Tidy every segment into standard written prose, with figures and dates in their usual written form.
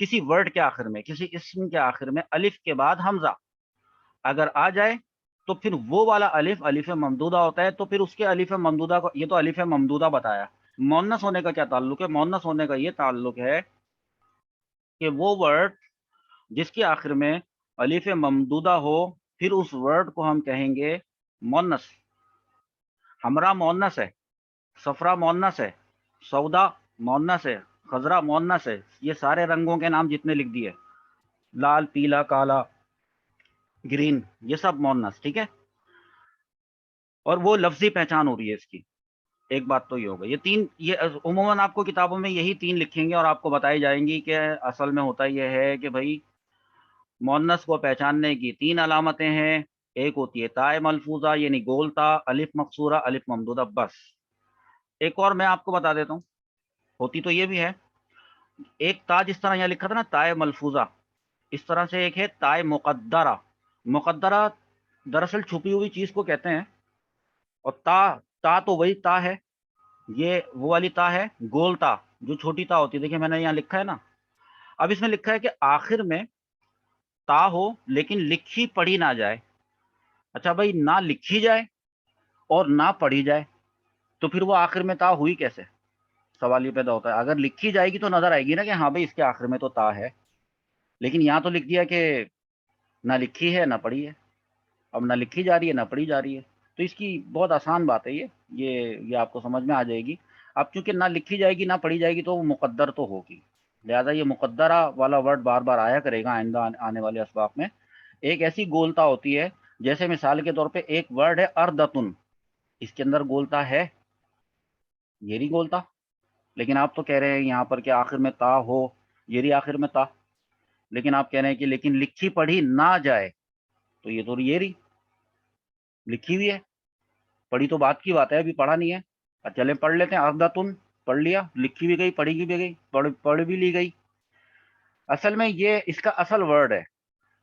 کسی ورڈ کے آخر میں، کسی اسم کے آخر میں الف کے بعد حمزہ اگر آ جائے تو پھر وہ والا الف الف ممدودہ ہوتا ہے. تو پھر اس کے الف ممدودہ کو، یہ تو الف ممدودہ بتایا، مؤنث ہونے کا کیا تعلق ہے؟ مؤنث ہونے کا یہ تعلق ہے کہ وہ ورڈ جس کے آخر میں الف ممدودہ ہو، پھر اس ورڈ کو ہم کہیں گے مؤنث. حمرا مؤنث ہے، صفرا مؤنث ہے، سودا مؤنث ہے، خضرا مؤنث ہے. یہ سارے رنگوں کے نام جتنے لکھ دیے، لال، پیلا، کالا، گرین، یہ سب مؤنث. ٹھیک ہے، اور وہ لفظی پہچان ہو رہی ہے اس کی. ایک بات تو یہ ہوگا، یہ تین، یہ عموماً آپ کو کتابوں میں یہی تین لکھیں گے اور آپ کو بتائی جائیں گی کہ اصل میں ہوتا یہ ہے کہ بھائی مؤنث کو پہچاننے کی تین علامتیں ہیں. ایک ہوتی ہے تائے ملفوظہ یعنی گول تا، الف مقصورہ، الف ممدودہ. بس ایک اور میں آپ کو بتا دیتا ہوں، ہوتی تو یہ بھی ہے. ایک تا جس طرح یہاں لکھا تھا نا تائے ملفوظہ، اس طرح سے ایک ہے تائے مقدرہ. مقدرہ دراصل چھپی ہوئی چیز کو کہتے ہیں، اور تا تو وہی تا ہے، یہ وہ والی تا ہے گول تا جو چھوٹی تا ہوتی ہے. دیکھیں میں نے یہاں لکھا ہے نا، اب اس میں لکھا ہے کہ آخر میں تا ہو لیکن لکھی پڑھی نہ جائے. اچھا بھائی، نہ لکھی جائے اور نہ پڑھی جائے تو پھر وہ آخر میں تا ہوئی کیسے؟ سوال یہ پیدا ہوتا ہے. اگر لکھی جائے گی تو نظر آئے گی نا کہ ہاں بھائی اس کے آخر میں تو تا ہے، لیکن یہاں تو لکھ دیا کہ نہ لکھی ہے نہ پڑھی ہے. اب نہ لکھی جا رہی ہے نہ پڑھی جا رہی ہے، تو اس کی بہت آسان بات ہے یہ آپ کو سمجھ میں آ جائے گی. اب چونکہ نہ لکھی جائے گی نہ پڑھی جائے گی تو وہ مقدر تو ہوگی، لہذا یہ مقدرہ والا ورڈ بار بار آیا کرے گا آئندہ آنے والے اسباق میں. ایک ایسی گولتا ہوتی ہے، جیسے مثال کے طور پہ ایک ورڈ ہے اردتن، اس کے اندر گولتا ہے، یہ نہیں گولتا، لیکن آپ تو کہہ رہے ہیں یہاں پر کہ آخر میں تا ہو، یہ رہی آخر میں تا، لیکن آپ کہہ رہے ہیں کہ لیکن لکھی پڑھی نہ جائے، تو یہ تو یہ رہی لکھی ہوئی ہے، پڑھی تو بات کی بات ہے، ابھی پڑھا نہیں ہے. چلیں پڑھ لیتے ہیں. اردتن پڑھ لیا، لکھی بھی گئی، پڑھی بھی گئی، پڑھ بھی لی گئی. اصل میں یہ اس کا اصل ورڈ ہے،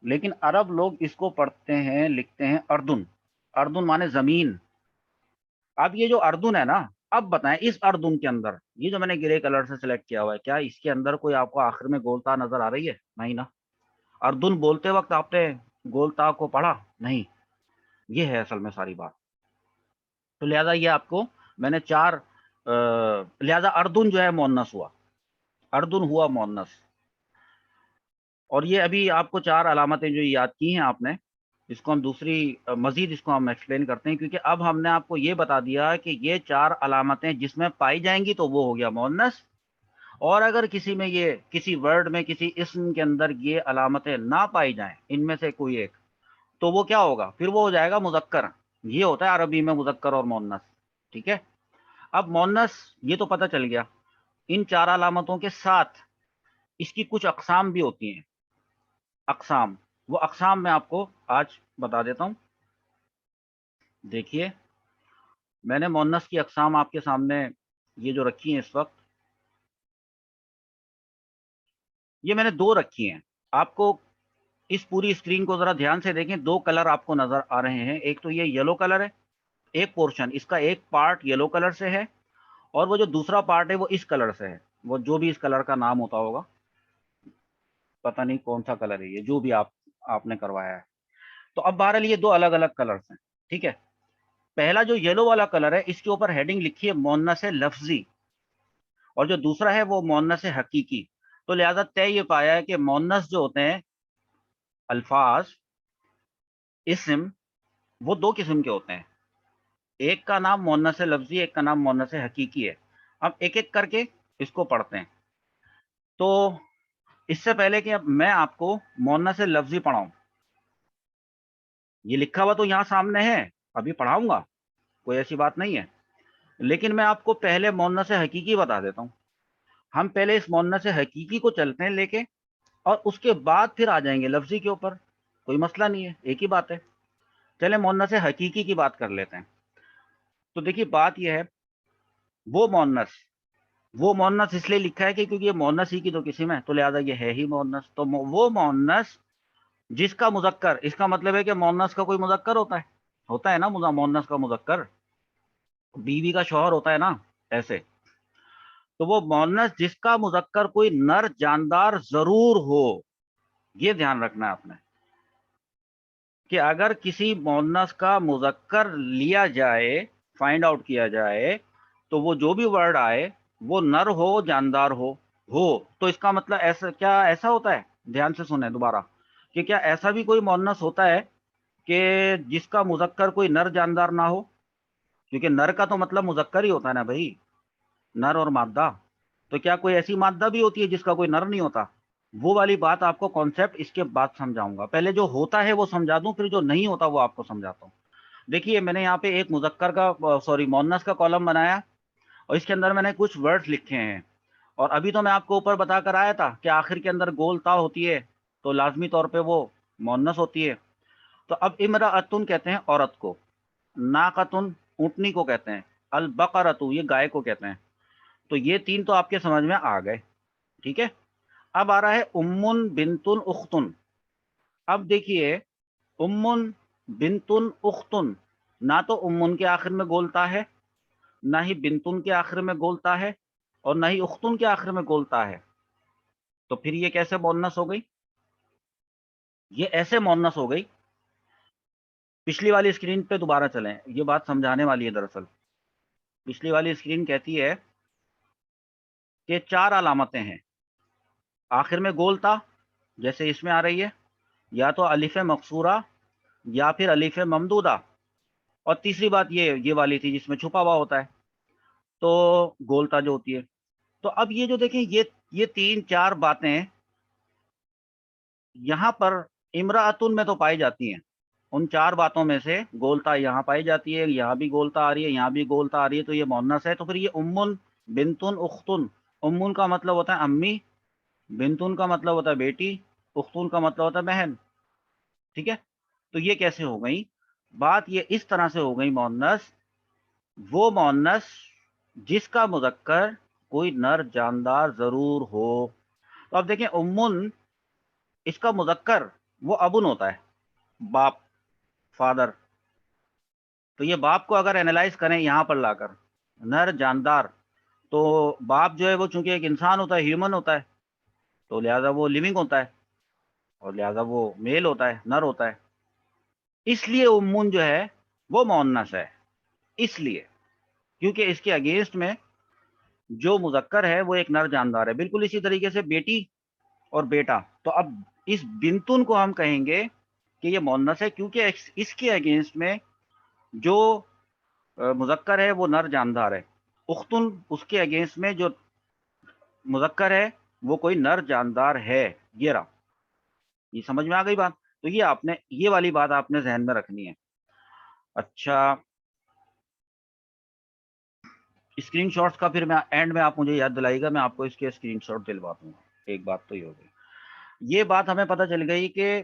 لیکن عرب لوگ اس کو پڑھتے ہیں، لکھتے ہیں اردن. اردن مانے زمین. اب یہ جو اردن ہے نا، اب بتائیں اس اردن کے اندر یہ جو میں نے گرے کلر سے سلیکٹ کیا ہوا ہے، کیا اس کے اندر کوئی آپ کو آخر میں گولتا نظر آ رہی ہے؟ نہیں نا. اردن بولتے وقت آپ نے گولتا کو پڑھا نہیں. یہ ہے اصل میں ساری بات. تو لہذا یہ آپ کو میں نے چار لہذا اردن جو ہے مؤنث ہوا، اردن ہوا مؤنث. اور یہ ابھی آپ کو چار علامتیں جو یاد کی ہیں آپ نے، اس کو ہم دوسری مزید اس کو ہم ایکسپلین کرتے ہیں، کیونکہ اب ہم نے آپ کو یہ بتا دیا کہ یہ چار علامتیں جس میں پائی جائیں گی تو وہ ہو گیا مؤنث. اور اگر کسی میں یہ کسی ورڈ میں کسی اسم کے اندر یہ علامتیں نہ پائی جائیں، ان میں سے کوئی ایک، تو وہ کیا ہوگا؟ پھر وہ ہو جائے گا مذکر. یہ ہوتا ہے عربی میں مذکر اور مؤنث. ٹھیک ہے، اب مؤنث یہ تو پتہ چل گیا. ان چار علامتوں کے ساتھ اس کی کچھ اقسام بھی ہوتی ہیں. اقسام، وہ اقسام میں آپ کو آج بتا دیتا ہوں. دیکھیے میں نے مؤنث کی اقسام آپ کے سامنے یہ جو رکھی ہیں اس وقت، یہ میں نے دو رکھی ہیں. آپ کو اس پوری اسکرین کو ذرا دھیان سے دیکھیں، دو کلر آپ کو نظر آ رہے ہیں. ایک تو یہ یلو کلر ہے، ایک پورشن اس کا ایک پارٹ یلو کلر سے ہے، اور وہ جو دوسرا پارٹ ہے وہ اس کلر سے ہے. وہ جو بھی اس کلر کا نام ہوتا ہوگا، پتہ نہیں کون سا کلر ہے یہ، جو بھی آپ نے کروایا ہے. تو اب بہرحال یہ دو الگ الگ کلرز ہیں. ٹھیک ہے، پہلا جو یلو والا کلر ہے اس کے اوپر ہیڈنگ لکھی ہے مؤنث لفظی، اور جو دوسرا ہے وہ مؤنث حقیقی. تو لہذا طے یہ پایا ہے کہ مؤنث جو ہوتے ہیں الفاظ، اسم، وہ دو قسم کے ہوتے ہیں. ایک کا نام مؤنث لفظی، ایک کا نام مؤنث حقیقی ہے. اب ایک ایک کر کے اس کو پڑھتے ہیں. تو اس سے پہلے کہ اب میں آپ کو مؤنث لفظی پڑھاؤں، یہ لکھا ہوا تو یہاں سامنے ہے، ابھی پڑھاؤں گا، کوئی ایسی بات نہیں ہے، لیکن میں آپ کو پہلے مؤنث حقیقی بتا دیتا ہوں. ہم پہلے اس مؤنث حقیقی کو چلتے ہیں لے کے، اور اس کے بعد پھر آ جائیں گے لفظی کے اوپر. کوئی مسئلہ نہیں ہے، ایک ہی بات ہے. چلے مؤنث حقیقی کی بات کر لیتے ہیں. تو دیکھیے بات یہ ہے، وہ مؤنث اس لیے لکھا ہے کہ کیونکہ یہ مؤنث ہی کی تو قسم ہے، تو لہذا یہ ہے ہی مؤنث. تو وہ مؤنث جس کا مذکر، اس کا مطلب ہے کہ مؤنث کا کوئی مذکر ہوتا ہے نا، مؤنث کا مذکر بیوی کا شوہر ہوتا ہے نا، ایسے. تو وہ مؤنث جس کا مذکر کوئی نر جاندار ضرور ہو. یہ دھیان رکھنا ہے آپ نے کہ اگر کسی مؤنث کا مذکر لیا جائے، فائنڈ آؤٹ کیا جائے، تو وہ جو بھی ورڈ آئے وہ نر ہو جاندار ہو تو اس کا مطلب ایسا ہوتا ہے، دھیان سے سنیں دوبارہ، کہ کیا ایسا بھی کوئی مؤنث ہوتا ہے کہ جس کا مذکر کوئی نر جاندار نہ ہو؟ کیونکہ نر کا تو مطلب مذکر ہی ہوتا ہے نا بھائی، نر اور مادہ. تو کیا کوئی ایسی مادہ بھی ہوتی ہے جس کا کوئی نر نہیں ہوتا؟ وہ والی بات آپ کو کانسیپٹ اس کے بعد سمجھاؤں گا. پہلے جو ہوتا ہے وہ سمجھا دوں، پھر جو نہیں ہوتا وہ آپ کو سمجھاتا ہوں. دیکھیے میں نے یہاں پہ ایک مذکر کا مؤنث کا کالم بنایا اور اس کے اندر میں نے کچھ ورڈز لکھے ہیں. اور ابھی تو میں آپ کو اوپر بتا کر آیا تھا کہ آخر کے اندر گول تا ہوتی ہے تو لازمی طور پہ وہ مؤنث ہوتی ہے. تو اب امرأتن کہتے ہیں عورت کو، ناقتن اونٹنی کو کہتے ہیں، البقرۃ یہ گائے کو کہتے ہیں. تو یہ تین تو آپ کے سمجھ میں آ گئے، ٹھیک ہے. اب آ رہا ہے امن بنتن اختن. اب دیکھیے امن بنتن اختن، نہ تو امن کے آخر میں گولتا ہے، نہ ہی بنتن کے آخر میں گولتا ہے، اور نہ ہی اختن کے آخر میں گولتا ہے. تو پھر یہ کیسے مؤنث ہو گئی؟ یہ ایسے مؤنث ہو گئی. پچھلی والی اسکرین پہ دوبارہ چلیں، یہ بات سمجھانے والی ہے. دراصل پچھلی والی اسکرین کہتی ہے کہ 4 علامتیں ہیں. آخر میں گولتا جیسے اس میں آ رہی ہے، یا تو الف مقصورہ یا پھر الف ممدودہ، اور تیسری بات یہ والی تھی جس میں چھپا ہوا ہوتا ہے، تو گولتا جو ہوتی ہے. تو اب یہ جو دیکھیں یہ 3-4 باتیں یہاں پر امرأتن میں تو پائی جاتی ہیں. ان 4 باتوں میں سے گولتا یہاں پائی جاتی ہے، یہاں بھی گولتا آ رہی ہے، یہاں بھی گولتا آ رہی ہے، تو یہ مؤنث ہے. تو پھر یہ امن بنتن اختن، امن کا مطلب ہوتا ہے امی، بنتن کا مطلب ہوتا ہے بیٹی، اختن کا مطلب ہوتا ہے بہن، ٹھیک ہے. تو یہ کیسے ہو گئی بات؟ یہ اس طرح سے ہو گئی مؤنث، وہ مؤنث جس کا مذکر کوئی نر جاندار ضرور ہو. تو اب دیکھیں امن، اس کا مذکر وہ ابن ہوتا ہے، باپ، فادر. تو یہ باپ کو اگر اینالائز کریں یہاں پر لا کر نر جاندار، تو باپ جو ہے وہ چونکہ ایک انسان ہوتا ہے، ہیومن ہوتا ہے، تو لہذا وہ لیونگ ہوتا ہے، اور لہذا وہ میل ہوتا ہے، نر ہوتا ہے. اس لیے امن جو ہے وہ مؤنث ہے، اس لیے کیونکہ اس کے اگینسٹ میں جو مذکر ہے وہ ایک نر جاندار ہے. بالکل اسی طریقے سے بیٹی اور بیٹا. تو اب اس بنتن کو ہم کہیں گے کہ یہ مؤنث ہے کیونکہ اس کے اگینسٹ میں جو مذکر ہے وہ نر جاندار ہے. اختن اس کے اگینسٹ میں جو مذکر ہے وہ کوئی نر جاندار ہے. یہ رہا، یہ سمجھ میں آ گئی بات؟ تو یہ آپ نے یہ والی بات آپ نے ذہن میں رکھنی ہے. اچھا اسکرین شاٹس کا پھر میں اینڈ میں آپ مجھے یاد دلائیے گا، میں آپ کو اس کے اسکرین شاٹ دلوا دوں گا. ایک بات تو یہ ہو گئی، یہ بات ہمیں پتہ چل گئی کہ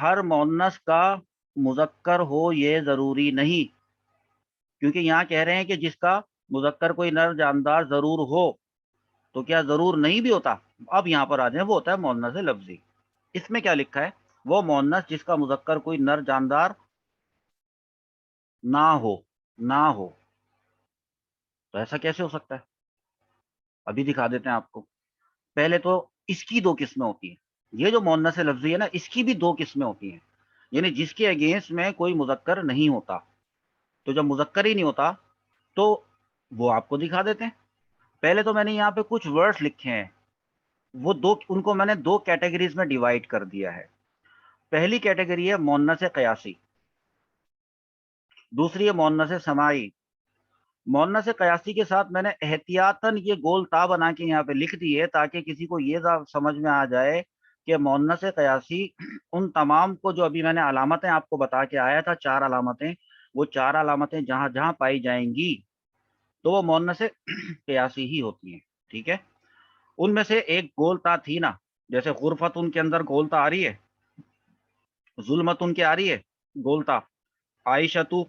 ہر مؤنث کا مذکر ہو یہ ضروری نہیں، کیونکہ یہاں کہہ رہے ہیں کہ جس کا مذکر کوئی نر جاندار ضرور ہو. تو کیا ضرور نہیں بھی ہوتا؟ اب یہاں پر آ جائیں، وہ ہوتا ہے مؤنث لفظی. اس میں کیا لکھا ہے؟ وہ مؤنث جس کا مذکر کوئی نر جاندار نہ ہو. تو ایسا کیسے ہو سکتا ہے؟ ابھی دکھا دیتے ہیں آپ کو. پہلے تو اس کی 2 قسمیں ہوتی ہیں. یہ جو مؤنث لفظی ہے نا، اس کی بھی 2 قسمیں ہوتی ہیں، یعنی جس کے اگینسٹ میں کوئی مذکر نہیں ہوتا. تو جب مذکر ہی نہیں ہوتا تو وہ آپ کو دکھا دیتے ہیں. پہلے تو میں نے یہاں پہ کچھ ورڈز لکھے ہیں، وہ ان کو میں نے 2 کیٹیگریز میں ڈیوائڈ کر دیا ہے. پہلی کیٹیگری ہے مؤنث قیاسی، دوسری ہے مؤنث سماعی. مؤنث قیاسی کے ساتھ میں نے احتیاطاً یہ گول تا بنا کے یہاں پہ لکھ دی ہے تاکہ کسی کو یہ سمجھ میں آ جائے کہ مؤنث قیاسی ان تمام کو جو ابھی میں نے علامتیں آپ کو بتا کے آیا تھا، 4 علامتیں، وہ 4 علامتیں جہاں جہاں پائی جائیں گی تو وہ مؤنث قیاسی ہی ہوتی ہیں، ٹھیک ہے. ان میں سے ایک گول تا تھی نا، جیسے غرفتن کے اندر گول تا آ رہی ہے، ظلمتن کے آ رہی ہے گولتا، عائشتو،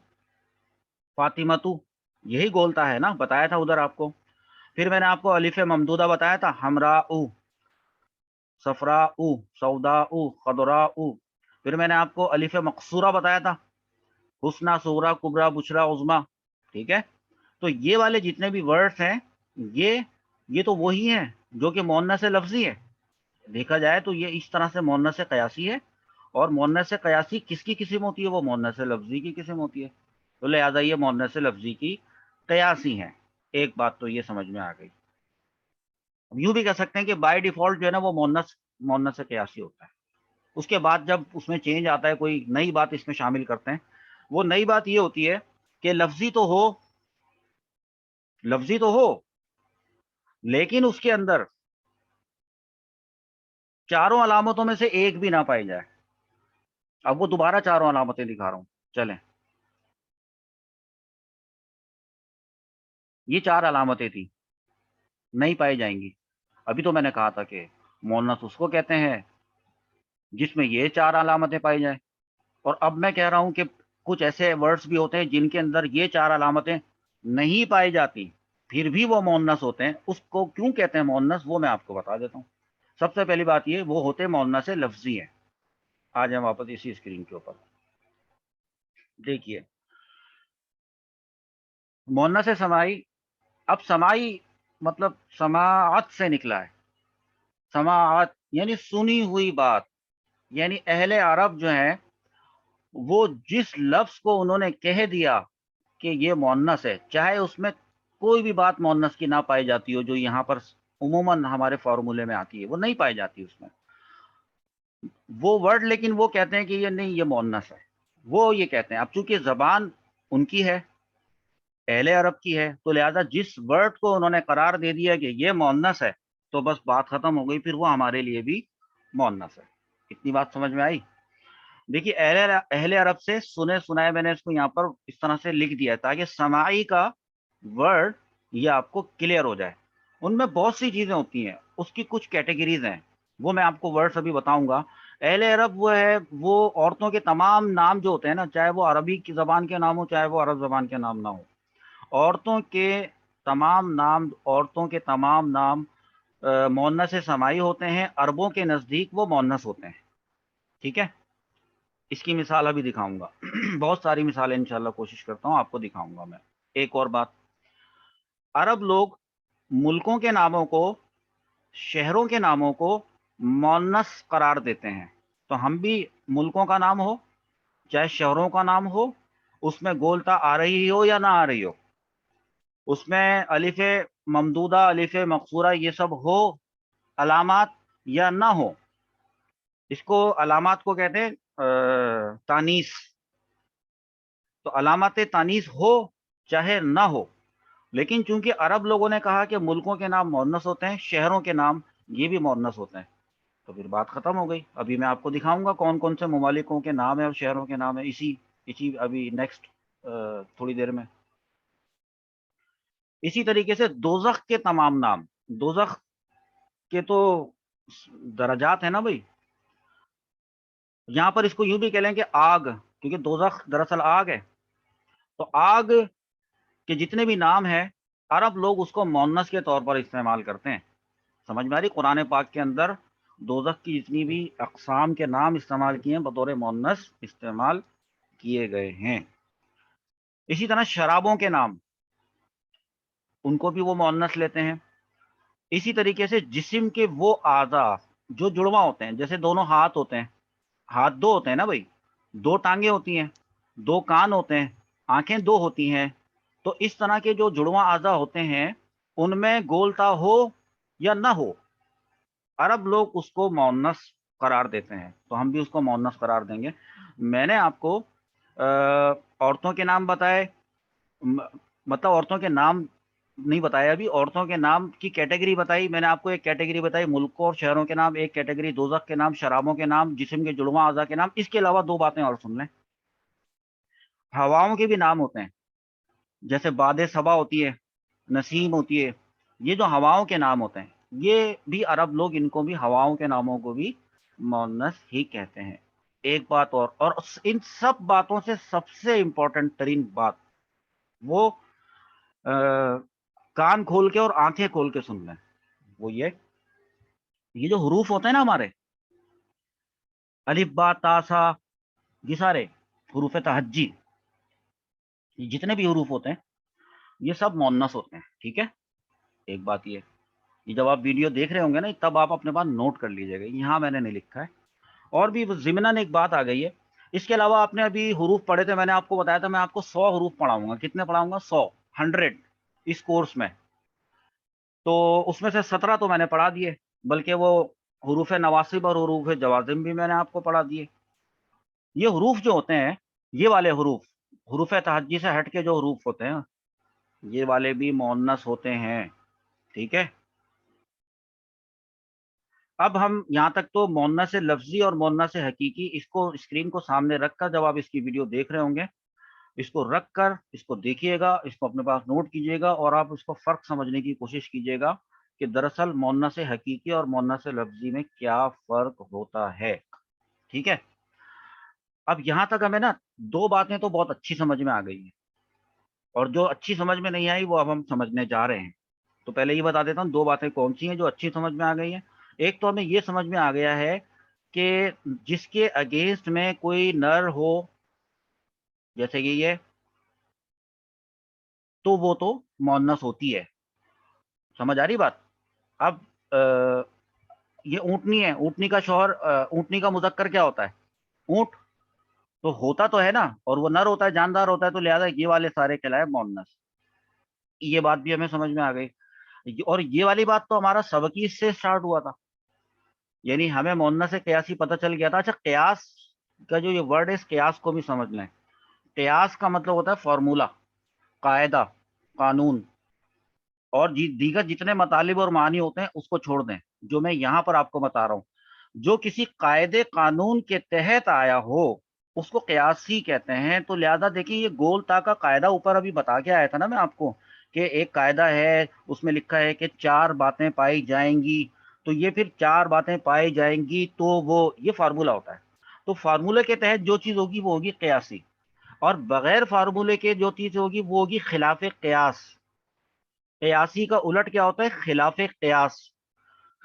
فاطمتو، یہی گولتا ہے نا، بتایا تھا ادھر آپ کو. پھر میں نے آپ کو الف ممدودہ بتایا تھا، حمراء، صفراء، سوداء، خضراء. پھر میں نے آپ کو الف مقصورہ بتایا تھا، حسنہ، صغرا، کبریٰ، بشریٰ، عظمیٰ، ٹھیک ہے. تو یہ والے جتنے بھی ورڈز ہیں یہ یہ تو وہی ہے جو کہ مؤنث لفظی ہے. دیکھا جائے تو یہ اس طرح سے مؤنث قیاسی ہے، اور مؤنث قیاسی کس کی قسم ہوتی ہے؟ وہ مؤنث لفظی کی قسم ہوتی ہے. تو لہٰذا یہ مؤنث لفظی کی قیاسی ہے. ایک بات تو یہ سمجھ میں آ گئی. یوں بھی کہہ سکتے ہیں کہ بائی ڈیفالٹ جو ہے نا وہ مؤنث قیاسی ہوتا ہے. اس کے بعد جب اس میں چینج آتا ہے، کوئی نئی بات اس میں شامل کرتے ہیں، وہ نئی بات یہ ہوتی ہے کہ لفظی تو ہو لیکن اس کے اندر چاروں علامتوں میں سے ایک بھی نہ پائی جائے. اب وہ دوبارہ چاروں علامتیں دکھا رہا ہوں، چلیں. یہ 4 علامتیں تھیں، نہیں پائی جائیں گی. ابھی تو میں نے کہا تھا کہ مؤنث اس کو کہتے ہیں جس میں یہ 4 علامتیں پائی جائیں. اور اب میں کہہ رہا ہوں کہ کچھ ایسے ورڈز بھی ہوتے ہیں جن کے اندر یہ 4 علامتیں نہیں پائی جاتی، پھر بھی وہ مؤنث ہوتے ہیں. اس کو کیوں کہتے ہیں مؤنث، وہ میں آپ کو بتا دیتا ہوں. سب سے پہلی بات یہ، وہ ہوتے مؤنث لفظی ہیں. آ جائیں واپس اسی اسکرین کے اوپر. دیکھیے مؤنث سماعی. اب سماعی مطلب سماعت سے نکلا ہے. سماعت یعنی سنی ہوئی بات. یعنی اہل عرب جو ہیں وہ جس لفظ کو انہوں نے کہہ دیا کہ یہ مؤنث ہے، چاہے اس میں کوئی بھی بات مؤنث کی نہ پائی جاتی ہو جو یہاں پر عموماً ہمارے فارمولے میں آتی ہے، وہ نہیں پائی جاتی اس میں وہ ورڈ، لیکن وہ کہتے ہیں کہ یہ نہیں، یہ مؤنث ہے. وہ یہ کہتے ہیں. اب چونکہ زبان ان کی ہے، اہل عرب کی ہے، تو لہذا جس ورڈ کو انہوں نے قرار دے دیا کہ یہ مؤنث ہے تو بس بات ختم ہو گئی، پھر وہ ہمارے لیے بھی مؤنث ہے. اتنی بات سمجھ میں آئی؟ دیکھیے اہل عرب سے سنے سنائے میں نے اس کو یہاں پر اس طرح سے لکھ دیا ہے تاکہ سماعی کا ورڈ یہ آپ کو کلیئر ہو جائے. ان میں بہت سی چیزیں ہوتی ہیں، اس کی کچھ کیٹیگریز ہیں، وہ میں آپ کو ورڈز ابھی بتاؤں گا. اہل عرب وہ ہے، وہ عورتوں کے تمام نام جو ہوتے ہیں نا، چاہے وہ عربی کی زبان کے نام ہو چاہے وہ عرب زبان کے نام نہ ہو، عورتوں کے تمام نام مؤنث سماعی ہوتے ہیں. عربوں کے نزدیک وہ مؤنث ہوتے ہیں. ٹھیک ہے، اس کی مثال ابھی دکھاؤں گا. بہت ساری مثالیں انشاءاللہ کوشش کرتا ہوں آپ کو دکھاؤں گا میں. ایک اور بات، عرب لوگ ملکوں کے ناموں کو، شہروں کے ناموں کو مؤنث قرار دیتے ہیں. تو ہم بھی ملکوں کا نام ہو چاہے شہروں کا نام ہو، اس میں گولتا آ رہی ہو یا نہ آ رہی ہو، اس میں الف ممدودہ الف مقصورہ یہ سب ہو، علامات یا نہ ہو، اس کو علامات کو کہتے ہیں تانیث. تو علامات تانیث ہو چاہے نہ ہو، لیکن چونکہ عرب لوگوں نے کہا کہ ملکوں کے نام مؤنث ہوتے ہیں، شہروں کے نام یہ بھی مؤنث ہوتے ہیں، تو پھر بات ختم ہو گئی. ابھی میں آپ کو دکھاؤں گا کون کون سے ممالکوں کے نام ہیں اور شہروں کے نام ہیں اسی ابھی نیکسٹ تھوڑی دیر میں. اسی طریقے سے دوزخ کے تمام نام، دوزخ کے تو درجات ہیں نا بھائی. یہاں پر اس کو یوں بھی کہہ لیں کہ آگ، کیونکہ دوزخ دراصل آگ ہے. تو آگ کے جتنے بھی نام ہیں عرب لوگ اس کو مؤنث کے طور پر استعمال کرتے ہیں. سمجھ میں آ رہی؟ قرآن پاک کے اندر دوزخ کی جتنی بھی اقسام کے نام استعمال کیے ہیں بطور مؤنث استعمال کیے گئے ہیں. اسی طرح شرابوں کے نام، ان کو بھی وہ مؤنث لیتے ہیں. اسی طریقے سے جسم کے وہ اعضاء جو جڑواں ہوتے ہیں، جیسے دونوں ہاتھ ہوتے ہیں، ہاتھ دو ہوتے ہیں نا بھائی، 2 ٹانگیں ہوتی ہیں، 2 کان ہوتے ہیں، آنکھیں 2 ہوتی ہیں. تو اس طرح کے جو جڑواں اعضاء ہوتے ہیں ان میں گولتا ہو یا نہ ہو، عرب لوگ اس کو مؤنث قرار دیتے ہیں، تو ہم بھی اس کو مؤنث قرار دیں گے. میں نے آپ کو عورتوں کے نام بتائے، مطلب عورتوں کے نام نہیں بتایا ابھی، عورتوں کے نام کی کیٹیگری بتائی. میں نے آپ کو ایک کیٹیگری بتائی ملکوں اور شہروں کے نام، ایک کیٹیگری دوزخ کے نام، شرابوں کے نام، جسم کے جڑواں اعضاء کے نام. اس کے علاوہ 2 باتیں اور سن لیں. ہواؤں کے بھی نام ہوتے ہیں، جیسے باد صبا ہوتی ہے، نسیم ہوتی ہے. یہ جو ہواؤں کے نام ہوتے ہیں یہ بھی عرب لوگ ان کو بھی ہواؤں کے ناموں کو بھی مؤنث ہی کہتے ہیں. ایک بات اور ان سب باتوں سے سب سے امپورٹنٹ ترین بات، وہ کان کھول کے اور آنکھیں کھول کے سن لیں. وہ یہ جو حروف ہوتے ہیں نا ہمارے، الف با تا سا، یہ سارے حروف تہجی، جتنے بھی حروف ہوتے ہیں یہ سب مؤنث ہوتے ہیں. ٹھیک ہے، ایک بات یہ. یہ جب آپ ویڈیو دیکھ رہے ہوں گے نا تب آپ اپنے پاس نوٹ کر لیجیے گا، یہاں میں نے نہیں لکھا ہے۔ اور بھی ضمناً ایک بات آ گئی ہے، اس کے علاوہ آپ نے ابھی حروف پڑھے تھے، میں نے آپ کو بتایا تھا میں آپ کو 100 حروف پڑھاؤں گا۔ کتنے پڑھاؤں گا؟ 100، 100 اس کورس میں۔ تو اس میں سے 17 تو میں نے پڑھا دیے، بلکہ وہ حروف نواصب اور حروف جوازم بھی میں نے آپ کو پڑھا دیے۔ یہ حروف جو ہوتے ہیں، یہ والے حروف، حروف تہجی سے ہٹ کے جو حروف ہوتے ہیں، یہ والے بھی مؤنث ہوتے ہیں، ٹھیک ہے؟ اب ہم یہاں تک تو مؤنث لفظی اور مؤنث حقیقی، اس کو اسکرین کو سامنے رکھ کر جب آپ اس کی ویڈیو دیکھ رہے ہوں گے، اس کو رکھ کر اس کو دیکھیے گا، اس کو اپنے پاس نوٹ کیجیے گا، اور آپ اس کو فرق سمجھنے کی کوشش کیجیے گا کہ دراصل مؤنث حقیقی اور مؤنث لفظی میں کیا فرق ہوتا ہے، ٹھیک ہے؟ اب یہاں تک ہمیں نا 2 باتیں تو بہت اچھی سمجھ میں آ گئی ہیں، اور جو اچھی سمجھ میں نہیں آئی وہ اب ہم سمجھنے جا رہے ہیں۔ تو پہلے یہ بتا دیتا ہوں 2 باتیں کون سی ہیں جو اچھی سمجھ میں آ گئی ہیں۔ ایک تو ہمیں یہ سمجھ میں آ گیا ہے کہ جس کے اگینسٹ میں کوئی نر ہو، جیسے کہ یہ، تو وہ تو مؤنث ہوتی ہے۔ سمجھ آ رہی بات؟ اب یہ اونٹنی ہے، اونٹنی کا شوہر، اونٹنی کا مذکر کیا ہوتا ہے؟ اونٹ، تو ہوتا تو ہے نا، اور وہ نر ہوتا ہے، جاندار ہوتا ہے، تو لہذا یہ والے سارے کہلائے مؤنث۔ یہ بات بھی ہمیں سمجھ میں آ گئی۔ اور یہ والی بات تو ہمارا سبق ہی اس سے سٹارٹ ہوا تھا، یعنی ہمیں مؤنث قیاسی پتہ چل گیا تھا۔ اچھا، قیاس کا جو یہ ورڈ ہے، اس قیاس کو بھی سمجھ لیں۔ قیاس کا مطلب ہوتا ہے فارمولا، قاعدہ، قانون، اور دیگر جتنے مطالب اور معنی ہوتے ہیں اس کو چھوڑ دیں، جو میں یہاں پر آپ کو بتا رہا ہوں۔ جو کسی قاعدے قانون کے تحت آیا ہو اس کو قیاسی کہتے ہیں۔ تو لہذا دیکھیے، یہ گول تا کا قاعدہ اوپر ابھی بتا کے آیا تھا نا میں آپ کو، کہ ایک قاعدہ ہے، اس میں لکھا ہے کہ 4 باتیں پائی جائیں گی، تو یہ پھر 4 باتیں پائی جائیں گی تو وہ یہ فارمولہ ہوتا ہے۔ تو فارمولے کے تحت جو چیز ہوگی وہ ہوگی قیاسی، اور بغیر فارمولے کے جو چیز ہوگی وہ ہوگی خلاف قیاس۔ قیاسی کا الٹ کیا ہوتا ہے؟ خلاف قیاس۔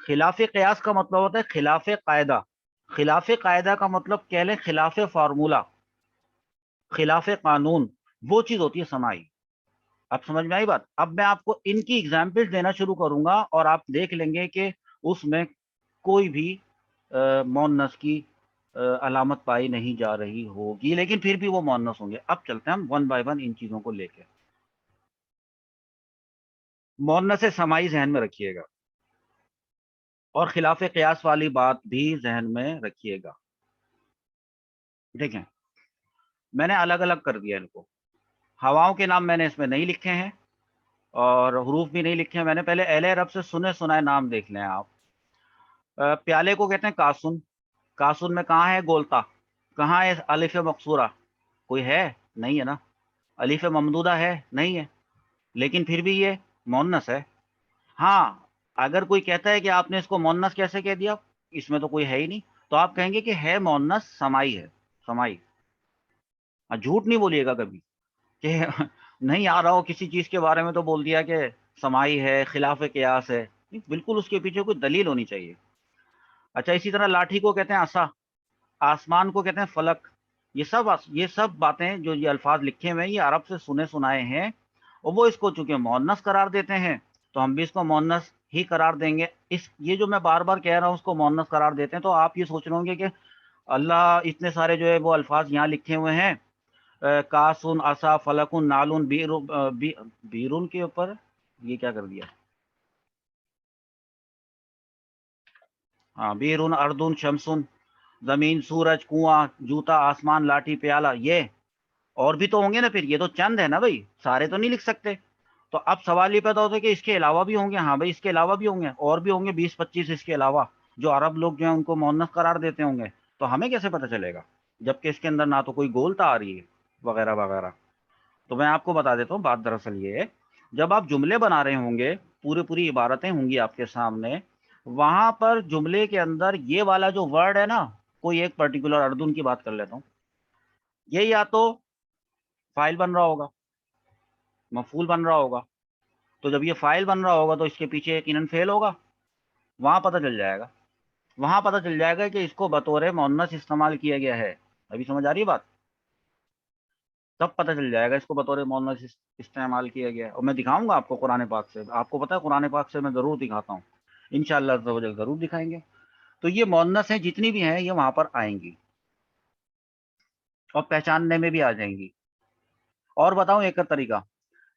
خلاف قیاس کا مطلب ہوتا ہے خلاف قاعدہ۔ خلاف قاعدہ کا مطلب کہہ لیں خلاف فارمولہ، خلاف قانون، وہ چیز ہوتی ہے سماعی۔ اب سمجھ میں آئی بات؟ اب میں آپ کو ان کی ایگزامپل دینا شروع کروں گا، اور آپ دیکھ لیں گے کہ اس میں کوئی بھی مؤنث کی علامت پائی نہیں جا رہی ہوگی، لیکن پھر بھی وہ مؤنث ہوں گے۔ اب چلتے ہیں ہم 1 بائی 1 ان چیزوں کو لے کے۔ مؤنث سماعی ذہن میں رکھیے گا، اور خلاف قیاس والی بات بھی ذہن میں رکھیے گا۔ دیکھیں، میں نے الگ الگ کر دیا ان کو۔ ہواؤں کے نام میں نے اس میں نہیں لکھے ہیں، اور حروف بھی نہیں لکھے ہیں میں نے۔ پہلے اہل عرب سے سنے سنائے نام دیکھ لیں آپ۔ پیالے کو کہتے ہیں کاسن۔ کاسن میں کہاں ہے گولتا؟ کہاں ہے الف مقصورہ؟ کوئی ہے؟ نہیں ہے نا۔ الف ممدودہ ہے؟ نہیں ہے، لیکن پھر بھی یہ مؤنث ہے۔ ہاں، اگر کوئی کہتا ہے کہ آپ نے اس کو مؤنث کیسے کہہ دیا، اس میں تو کوئی ہے ہی نہیں، تو آپ کہیں گے کہ ہے مؤنث سمائی ہے، سمائی۔ جھوٹ نہیں بولیے گا کبھی کہ نہیں آ رہا ہو کسی چیز کے بارے میں تو بول دیا کہ سمائی ہے، خلاف قیاس ہے۔ بالکل اس کے پیچھے کوئی دلیل ہونی چاہیے۔ اچھا، اسی طرح لاٹھی کو کہتے ہیں عصا، آسمان کو کہتے ہیں فلک۔ یہ سب باتیں جو یہ الفاظ لکھے ہوئے ہیں، یہ عرب سے سنے سنائے ہیں، اور وہ اس کو چونکہ مؤنث قرار دیتے ہیں تو ہم بھی اس کو مؤنث ہی قرار دیں گے۔ یہ جو میں بار بار کہہ رہا ہوں اس کو مؤنث قرار دیتے ہیں، تو آپ یہ سوچ رہے ہوں گے کہ اللہ اتنے سارے جو ہے وہ الفاظ یہاں لکھے ہوئے ہیں، کاسن، عصا، فلکن، نالن، بیرون کے اوپر یہ کیا کر دیا؟ ہاں، بیرون، اردن، شمسن، زمین، سورج، کنواں، جوتا، آسمان، لاٹھی، پیالہ، یہ اور بھی تو ہوں گے نا۔ پھر یہ تو چند ہے نا بھائی، سارے تو نہیں لکھ سکتے۔ تو اب سوال یہ پیدا ہوتا ہے کہ اس کے علاوہ بھی ہوں گے؟ ہاں بھائی، اس کے علاوہ بھی ہوں گے، اور بھی ہوں گے 20-25 اس کے علاوہ، جو عرب لوگ جو ہیں ان کو مؤنث قرار دیتے ہوں گے۔ تو ہمیں کیسے پتہ چلے گا جبکہ اس کے اندر نہ تو کوئی گولتا آ رہی ہے وغیرہ وغیرہ؟ تو میں آپ کو بتا دیتا ہوں، بات دراصل یہ ہے، جب آپ جملے بنا رہے ہوں گے، پوری عبارتیں ہوں گی آپ کے سامنے، وہاں پر جملے کے اندر یہ والا جو ورڈ ہے نا، کوئی ایک پرٹیکولر اردن کی بات کر لیتا ہوں، یہ یا تو فائل بن رہا ہوگا، مفعول بن رہا ہوگا۔ تو جب یہ فائل بن رہا ہوگا تو اس کے پیچھے یقیناً فعل ہوگا، وہاں پتہ چل جائے گا، وہاں پتہ چل جائے گا کہ اس کو بطور مؤنث استعمال کیا گیا ہے۔ ابھی سمجھ آ رہی ہے بات؟ تب پتہ چل جائے گا اس کو بطور مؤنث استعمال کیا گیا ہے. اور میں دکھاؤں گا آپ کو قرآن پاک سے. آپ کو پتہ ہے قرآن پاک سے میں ضرور دکھاتا ہوں انشاءاللہ عز و جل، ضرور دکھائیں گے. تو یہ مؤنث ہیں جتنی بھی ہیں، یہ وہاں پر آئیں گی اور پہچاننے میں بھی آ جائیں گی. اور بتاؤں ایک طریقہ،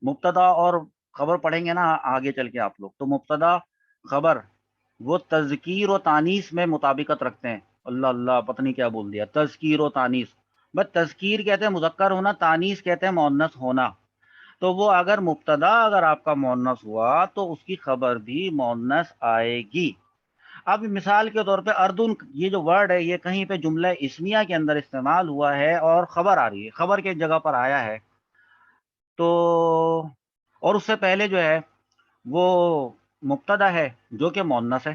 مبتدا اور خبر پڑھیں گے نا آگے چل کے آپ لوگ، تو مبتدا خبر وہ تذکیر و تانیث میں مطابقت رکھتے ہیں. اللہ اللہ، پتہ نہیں کیا بول دیا، تذکیر و تانیث. بس تذکیر کہتے ہیں مذکر ہونا، تانیث کہتے ہیں مؤنث ہونا. تو وہ اگر مبتدا اگر آپ کا مؤنث ہوا تو اس کی خبر بھی مؤنث آئے گی. اب مثال کے طور پہ اردن، یہ جو ورڈ ہے یہ کہیں پہ جملہ اسمیہ کے اندر استعمال ہوا ہے اور خبر آ رہی ہے، خبر کے جگہ پر آیا ہے. تو اور اس سے پہلے جو ہے وہ مبتدا ہے جو کہ مؤنث ہے.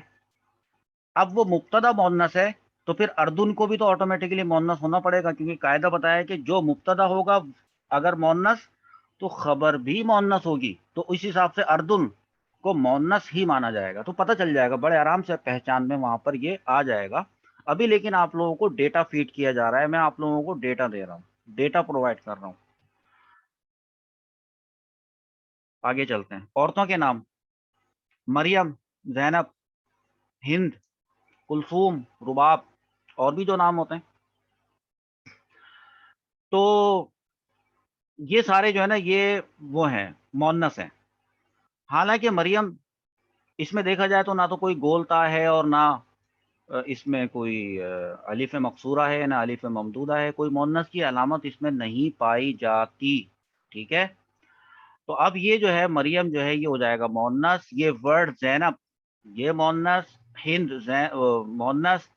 اب وہ مبتدا مؤنث ہے تو پھر اردن کو بھی تو آٹومیٹکلی مؤنث ہونا پڑے گا، کیونکہ قاعدہ بتایا ہے کہ جو مبتدا ہوگا اگر مؤنث تو خبر بھی مؤنث ہوگی. تو اس حساب سے اردن کو مؤنث ہی مانا جائے گا. تو پتہ چل جائے گا بڑے آرام سے، پہچان میں وہاں پر یہ آ جائے گا. ابھی لیکن آپ لوگوں کو ڈیٹا فیڈ کیا جا رہا ہے، میں آپ لوگوں کو ڈیٹا دے رہا ہوں، ڈیٹا پرووائڈ کر رہا ہوں. آگے چلتے ہیں. عورتوں کے نام: مریم، زینب، ہند، کلثوم، رباب، اور بھی جو نام ہوتے ہیں. تو یہ سارے جو ہے نا یہ وہ ہیں، مؤنث ہیں. حالانکہ مریم اس میں دیکھا جائے تو نہ تو کوئی گول تا ہے اور نہ اس میں کوئی الف مقصورہ ہے، نہ الف ممدودہ ہے. کوئی مؤنث کی علامت اس میں نہیں پائی جاتی. ٹھیک ہے. تو اب یہ جو ہے مریم جو ہے یہ ہو جائے گا مؤنث. یہ ورڈ زینب یہ مؤنث، ہند مؤنث،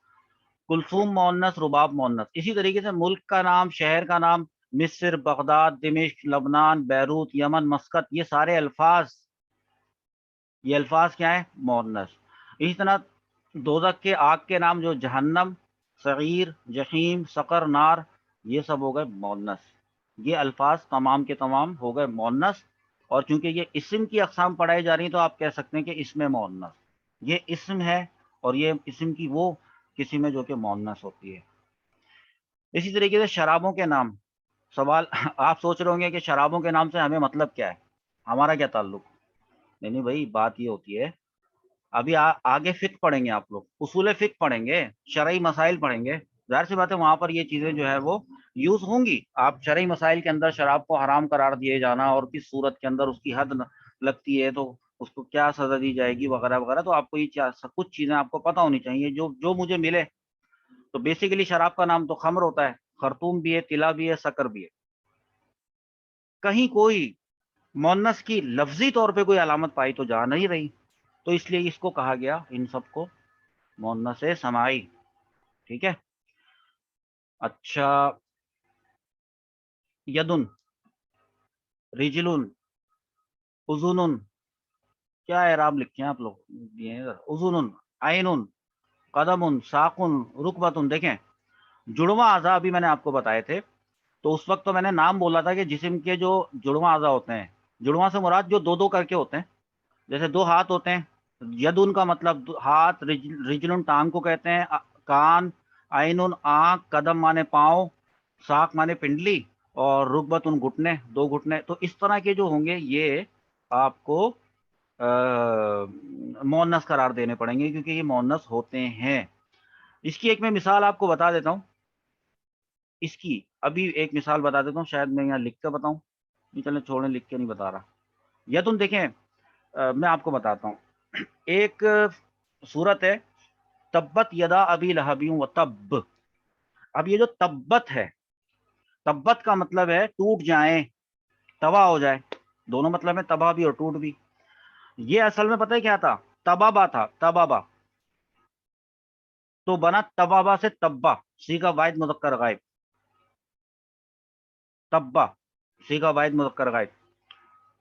کلثوم مؤنث، رباب مؤنث. اسی طریقے سے ملک کا نام، شہر کا نام: مصر، بغداد، دمشق، لبنان، بیروت، یمن، مسقط. یہ سارے الفاظ، یہ الفاظ کیا ہیں؟ مؤنث. اسی طرح دوزخ کے آگ کے نام جو جہنم، سعیر، جحیم، سقر، نار، یہ سب ہو گئے مؤنث. یہ الفاظ تمام کے تمام ہو گئے مؤنث. اور چونکہ یہ اسم کی اقسام پڑھائی جا رہی ہیں تو آپ کہہ سکتے ہیں کہ اسم مؤنث. یہ اسم ہے اور یہ اسم کی وہ قسم ہے جو کہ مؤنث ہوتی ہے. اسی طریقے سے شرابوں کے نام. سوال آپ سوچ رہے ہوں گے کہ شرابوں کے نام سے ہمیں مطلب کیا ہے، ہمارا کیا تعلق؟ نہیں بھائی، بات یہ ہوتی ہے، ابھی آگے فقہ پڑھیں گے آپ لوگ، اصول فقہ پڑھیں گے، شرعی مسائل پڑھیں گے. ظاہر سی بات ہے وہاں پر یہ چیزیں جو ہے وہ یوز ہوں گی. آپ شرعی مسائل کے اندر شراب کو حرام قرار دیے جانا اور کس صورت کے اندر اس کی حد لگتی ہے تو اس کو کیا سزا دی جائے گی وغیرہ وغیرہ، تو آپ کو یہ کچھ چیزیں آپ کو پتہ ہونی چاہیے جو مجھے ملے. تو بیسیکلی شراب کا نام تو خمر ہوتا ہے، خرطوم بھی ہے، تلا بھی ہے، سکر بھی ہے. کہیں کوئی مؤنث کی لفظی طور پہ کوئی علامت پائی تو جا نہیں رہی، تو اس لیے اس کو کہا گیا ان سب کو مؤنث سماعی. ٹھیک ہے. اچھا، یدن، رجلن، اذن، کیا اعراب لکھے ہیں آپ لوگ؟ اذن، عین، قدم، ساق، رکبتن. دیکھیں جڑواں اعضاء ابھی میں نے آپ کو بتائے تھے، تو اس وقت تو میں نے نام بولا تھا کہ جسم کے جو جڑواں اعضاء ہوتے ہیں، جڑواں سے مراد جو دو دو کر کے ہوتے ہیں. جیسے دو ہاتھ ہوتے ہیں، ید ان کا مطلب ہاتھ، رجلن ٹانگ کو کہتے ہیں، کان، عین آنکھ، قدم مانے پاؤں، ساق مانے پنڈلی، اور رکبت ان گھٹنے، دو گھٹنے. تو اس طرح کے جو ہوں گے یہ آپ کو مؤنث قرار دینے پڑیں گے کیونکہ یہ مؤنث ہوتے ہیں. اس کی ایک میں مثال آپ کو بتا دیتا ہوں. اس کی ابھی ایک مثال بتا دیتا ہوں، شاید میں یہاں لکھ کے بتاؤں. نہیں چلیں چھوڑیں، لکھ کے نہیں بتا رہا. یدن دیکھیں میں آپ کو بتاتا ہوں. ایک صورت ہے تبت یدا ابی لہب و تب. اب یہ جو تبت ہے، تبت کا مطلب ہے ٹوٹ جائیں، تباہ ہو جائے. دونوں مطلب ہے، تباہ بھی اور ٹوٹ بھی. یہ اصل میں پتہ ہے کیا تھا؟ تبابا تھا، تبابا. تو بنا تبابا سے تبا، صیغہ واحد مذکر غائب. تبا صیغہ واحد مذکر غائب.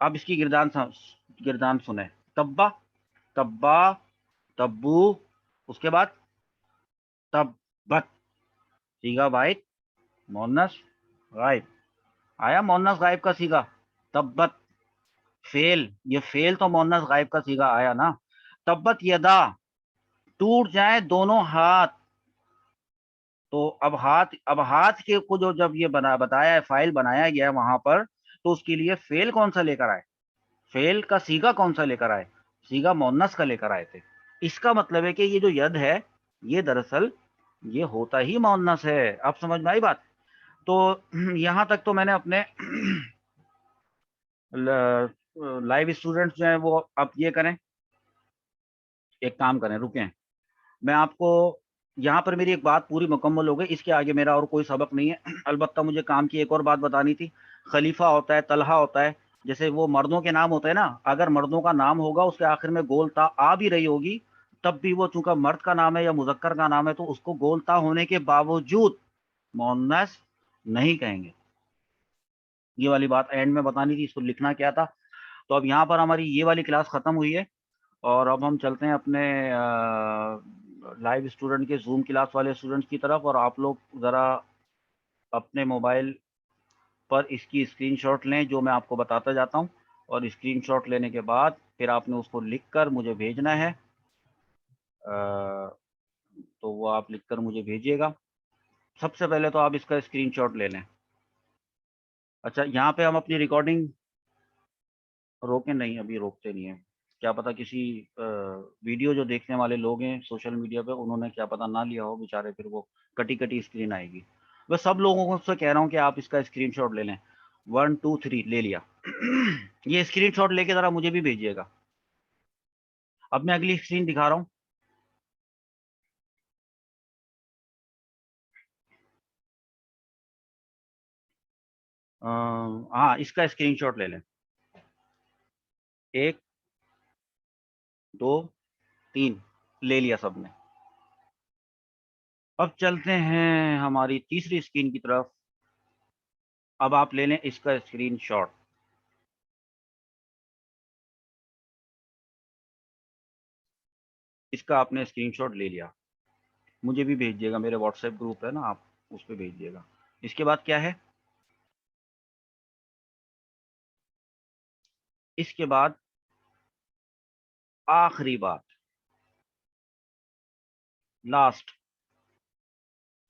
اب اس کی گردان سنیں. تبا، تبا، تبو، اس کے بعد تبت، صیغہ واحد مؤنث غائب. آیا مؤنث غائب کا صیغہ؟ تبت فعل، یہ فعل تو مؤنث غائب کا صیغہ آیا نا. تبت یدا، ٹوٹ جائیں دونوں ہاتھ. تو اب ہاتھ کے کو جو جب یہ بتایا ہے، فائل بنایا گیا ہے وہاں پر، تو اس کے لیے فعل کون سا لے کر آئے؟ فعل کا صیغہ کون سا لے کر آئے؟ صیغہ مؤنث کا لے کر آئے تھے۔ اس کا مطلب ہے کہ یہ جو ید ہے یہ دراصل یہ ہوتا ہی مؤنث ہے۔ اب سمجھ میں آئی بات؟ تو یہاں تک تو میں نے اپنے لائیو اسٹوڈنٹس جو ہیں وہ اب یہ کریں، ایک کام کریں، رکیں، میں آپ کو یہاں پر میری ایک بات پوری مکمل ہو گئی، اس کے آگے میرا اور کوئی سبق نہیں ہے۔ البتہ مجھے کام کی ایک اور بات بتانی تھی۔ خلیفہ ہوتا ہے، طلحہ ہوتا ہے، جیسے وہ مردوں کے نام ہوتے ہیں نا، اگر مردوں کا نام ہوگا اس کے آخر میں گول تا آ بھی رہی ہوگی، تب بھی وہ چونکہ مرد کا نام ہے یا مذکر کا نام ہے تو اس کو گول تا ہونے کے باوجود مؤنث نہیں کہیں گے۔ یہ والی بات اینڈ میں بتانی تھی، اس کو لکھنا کیا تھا۔ تو اب یہاں پر ہماری یہ والی کلاس ختم ہوئی ہے، اور اب ہم چلتے ہیں اپنے لائیو اسٹوڈنٹ کے زوم کلاس والے اسٹوڈنٹس کی طرف، اور آپ لوگ ذرا اپنے موبائل پر اس کی اسکرین شاٹ لیں جو میں آپ کو بتاتا جاتا ہوں، اور اسکرین شاٹ لینے کے بعد پھر آپ نے اس کو لکھ کر مجھے بھیجنا ہے۔ تو وہ آپ لکھ کر مجھے بھیجیے گا۔ سب سے پہلے تو آپ اس کا اسکرین شاٹ لے لیں۔ اچھا، یہاں پہ ہم اپنی ریکارڈنگ روکیں نہیں، ابھی روکتے نہیں ہیں، کیا پتا کسی ویڈیو جو دیکھنے والے لوگ ہیں سوشل میڈیا پہ انہوں نے کیا پتا نہ لیا ہو بیچارے، پھر وہ کٹی کٹی اسکرین آئے گی۔ میں سب لوگوں کو سے کہہ رہا ہوں کہ آپ اس کا اسکرین شاٹ لے لیں۔ 1 2 3 لے لیا۔ یہ اسکرین شاٹ لے کے ذرا مجھے بھی بھیجیے گا۔ اب میں اگلی اسکرین دکھا رہا ہوں۔ ہاں، اس کا اسکرین شاٹ لے لیں۔ 1 2 3 لے لیا سب نے۔ اب چلتے ہیں ہماری تیسری اسکرین کی طرف۔ اب آپ لے لیں اس کا اسکرین شاٹ۔ اس کا آپ نے اسکرین شاٹ لے لیا، مجھے بھی بھیج دیے گا، میرے واٹس ایپ گروپ ہے نا، آپ اس پہ بھیج دیے گا۔ اس کے بعد کیا ہے؟ اس کے بعد آخری بات، لاسٹ،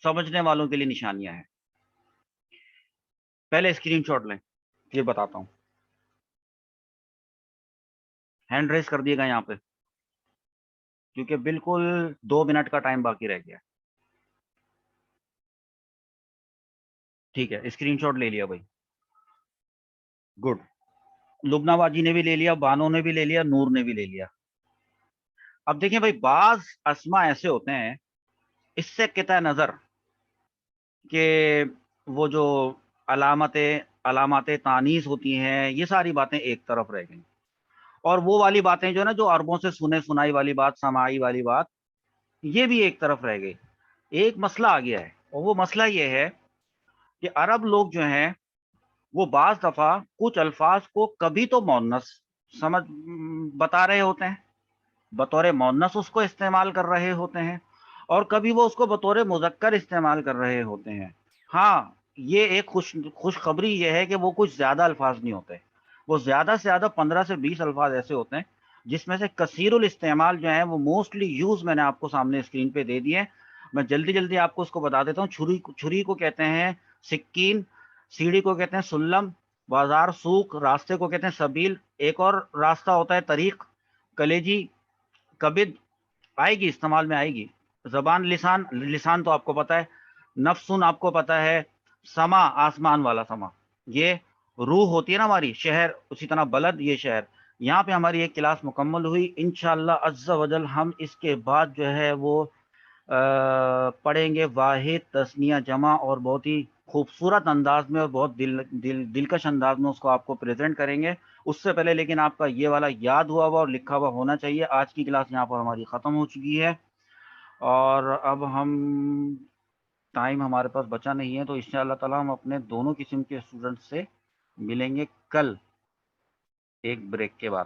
سمجھنے والوں کے لیے نشانیاں ہیں۔ پہلے اسکرین شاٹ لیں پھر بتاتا ہوں۔ ہینڈ ریز کر دیے گا یہاں پہ، کیونکہ بالکل 2 منٹ کا ٹائم باقی رہ گیا۔ ٹھیک ہے، اسکرین شاٹ لے لیا بھائی، گڈ۔ لبنہ باجی نے بھی لے لیا، بانو نے بھی لے لیا، نور نے بھی لے لیا۔ اب دیکھیں بھائی، بعض اسما ایسے ہوتے ہیں، اس سے قطع نظر کہ وہ جو علامات تانیث ہوتی ہیں، یہ ساری باتیں ایک طرف رہ گئیں، اور وہ والی باتیں جو ہے نا، جو عربوں سے سنے سنائی والی بات، سماعی والی بات، یہ بھی ایک طرف رہ گئی۔ ایک مسئلہ آ گیا ہے، اور وہ مسئلہ یہ ہے کہ عرب لوگ جو ہیں وہ بعض دفعہ کچھ الفاظ کو کبھی تو مؤنث سمجھ بتا رہے ہوتے ہیں، بطور مؤنث اس کو استعمال کر رہے ہوتے ہیں، اور کبھی وہ اس کو بطور مذکر استعمال کر رہے ہوتے ہیں۔ ہاں، یہ ایک خوشخبری یہ ہے کہ وہ کچھ زیادہ الفاظ نہیں ہوتے، وہ زیادہ سے زیادہ 15 سے 20 الفاظ ایسے ہوتے ہیں جس میں سے کثیر الاستعمال جو ہیں وہ موسٹلی یوز میں نے آپ کو سامنے اسکرین پہ دے دیے ہیں۔ میں جلدی جلدی آپ کو اس کو بتا دیتا ہوں۔ چھری کو کہتے ہیں سکین، سیڑھی کو کہتے ہیں سلم، بازار سوق، راستے کو کہتے ہیں سبیل، ایک اور راستہ ہوتا ہے طریق، کلیجی، کبد، آئے گی، استعمال میں آئے گی۔ زبان، لسان، لسان تو آپ کو پتا ہے، نفسن آپ کو پتا ہے، سما آسمان والا سما، یہ روح ہوتی ہے نا ہماری، شہر، اسی طرح بلد، یہ شہر۔ یہاں پہ ہماری ایک کلاس مکمل ہوئی، انشاءاللہ عز و جل ہم اس کے بعد جو ہے وہ پڑھیں گے واحد، تثنیہ، جمع، اور بہت ہی خوبصورت انداز میں اور بہت دلکش انداز میں اس کو آپ کو پریزنٹ کریں گے۔ اس سے پہلے لیکن آپ کا یہ والا یاد ہوا اور لکھا ہوا ہونا چاہیے۔ آج کی کلاس یہاں پر ہماری ختم ہو چکی ہے، اور اب ہم ٹائم ہمارے پاس بچا نہیں ہے، تو انشاءاللہ تعالی ہم اپنے دونوں قسم کے اسٹوڈنٹ سے ملیں گے کل ایک بریک کے بعد۔